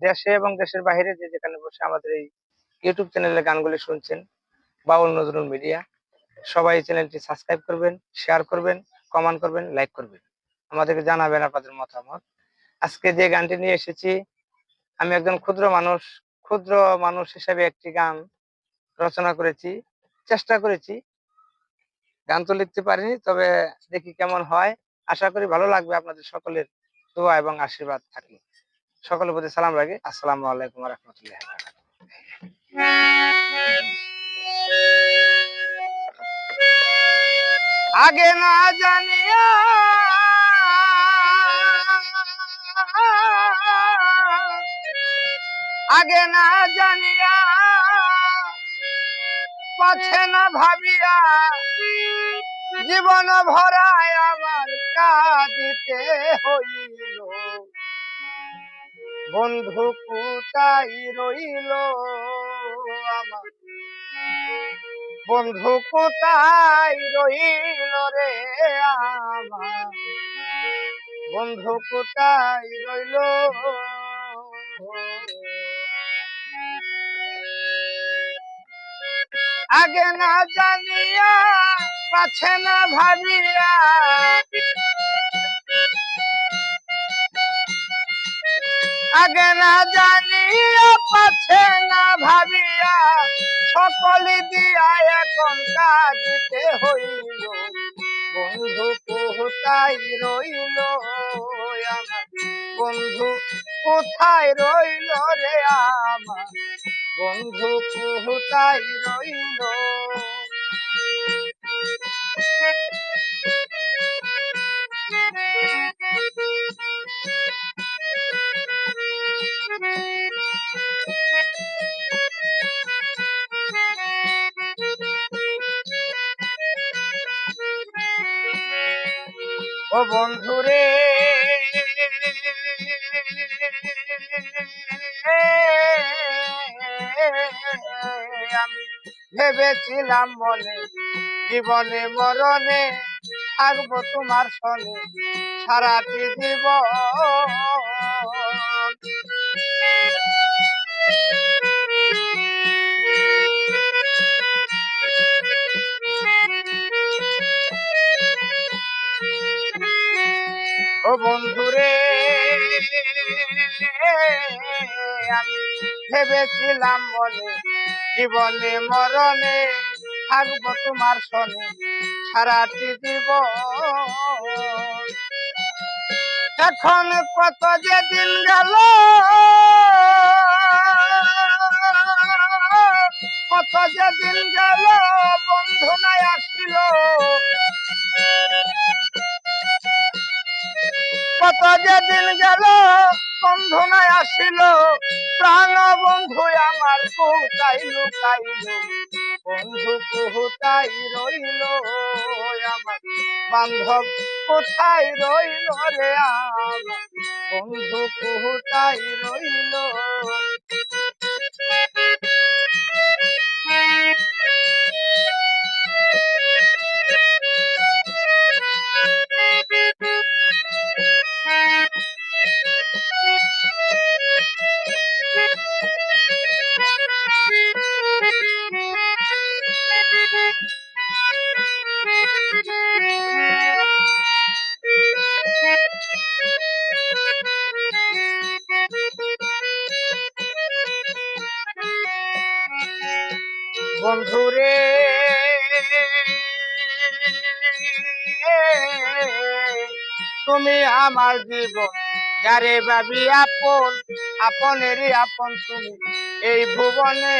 দেশে এবং দেশের বাইরে যে যেখানে বসে আমাদের এই ইউটিউব চ্যানেলে গানগুলি শুনছেন, বাউল নজরুল মিডিয়া, সবাই চ্যানেলটি সাবস্ক্রাইব করবেন, শেয়ার করবেন, কমেন্ট করবেন, লাইক করবেন, আমাদেরকে জানাবেন আপনাদের মতামত। আজকে যে গানটি নিয়ে এসেছি, আমি একজন ক্ষুদ্র মানুষ হিসেবে একটি গান রচনা করেছি, চেষ্টা করেছি। গান তো লিখতে পারিনি, তবে দেখি কেমন হয়। আশা করি ভালো লাগবে। আপনাদের সকলের দোয়া এবং আশীর্বাদ থাকলে সকলের প্রতি সালাম রাখি। আসসালামু আলাইকুম ওয়া রাহমাতুল্লাহি ওয়া বারাকাতুহু। আগে না জানিয়া আগে না জানিয়া পাছে না ভাবিয়া জীবন ভরায় আমার কাঁদিতে হইল। বন্ধু কোথায় রইল আমার, বন্ধু কোথায় রইল রে আমার, বন্ধু কোথায় রইল। আগে না জানিয়া পাছে না ভাবিয়া আগে না জানিয়া পাছে না ভাবিয়া সকলে দিয়া এখন কাঁদিতে হইল। বন্ধু কোথায় রইল আমার, বন্ধু কোথায় রইল রে আমার, বন্ধু কোথায় রইল। ও বন্ধুরে আমি ভেবেছিলাম মনে জীবনে মরণে থাকবো তোমার সনে সারাটি জীবন। ও বন্ধুরে আমি ভেবেছিলাম মনে জীবনে মরণে থাকবো তোমার সনে সারাটি জীবন। এখন কত যে দিন গেল, কত যে দিন গেল বন্ধু নাই আসিল, কত যে দিন গেল বন্ধু নাই আসিল, প্রাণ বন্ধু আমার কোথায় লুকাইল, বন্ধু কোথায় রইল আমার, বান্ধব কোথায় রইল রে আমার, বন্ধু কোথায় রইল। বন্ধুরে তুমি আমার জীবন, যারে ভাবি আপন, আপনেরই আপন তুমি এই ভুবনে।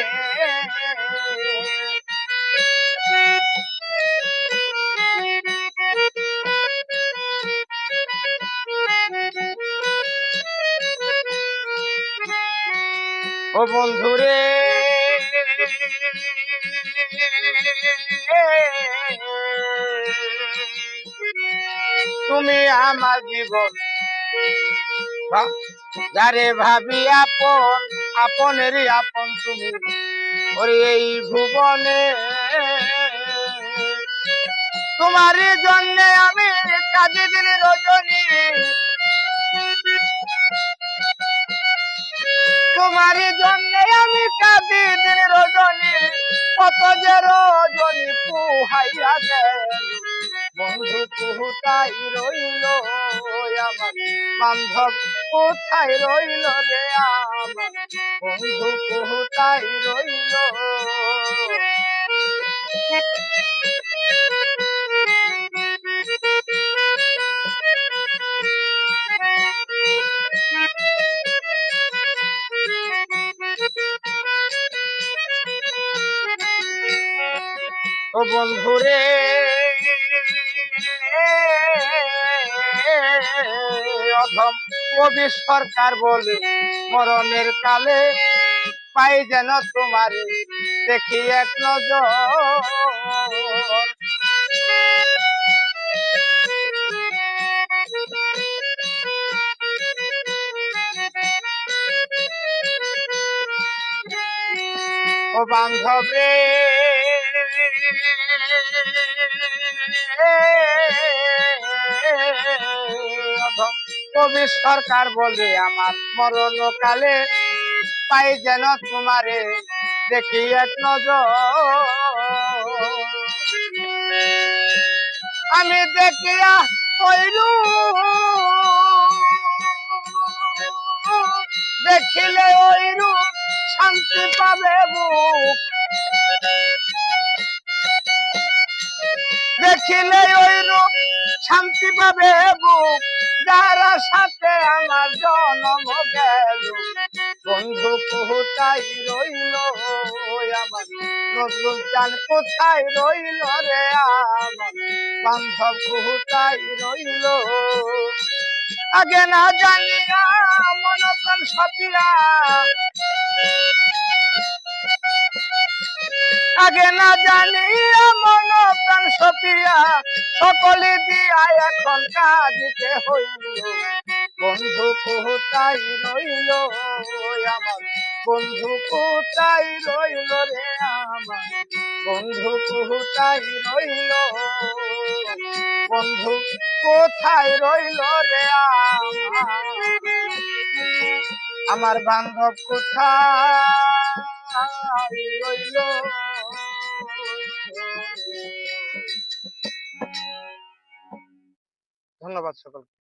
ও বন্ধুরে তুমি আমার জীবন, যারে ভাবি আপন, আপনেরই আপন তুমি ওরে এই ভুবনে। তোমারই জন্য আমি কাঁদি দিন রজনী, তোমারই জন্য আমি কাঁদি দিন রজনী, কত যে রজনী পুহাইয়া গেল। বন্ধু কোথায় রইল আমার বান্ধব, কোথায় রইল রে আমার বন্ধু, কোথায় রইল। ও বন্ধুরে অধম কবি সরকার বলে মরণের কালে পাই যেন তোমার দেখি এক নজর। ও বান্ধব রে কবি সরকার বলে আমার মরণ কালে পাই যেন তোমারে দেখি এক নজর। আমি দেখিয়া কইরু দেখিলে ওইরু শান্তি পাবে বুক, দেখিলে ওইরূপ শান্তি পাবে বুক, যারা সাথে আমার জন্ম গেল। বন্ধু কোথায় রইল আমার নজরুল চান, কোথায় রইল রে আমার বান্ধব, কোথায় রইল। আগে না জানিয়া মন প্রাণ সপিয়া, আগে না জানিয়া মন প্রাণ সপিয়া, সকলে দিয়া এখন কাঁদিতে হইল। বন্ধু কোথায় রইল আমার বন্ধু, কোথায় রইল রে আমার বন্ধু, কোথায় রইল বন্ধু, কোথায় রইল রে আমার বান্ধব, কোথায় রইল। ধন্যবাদ সকল।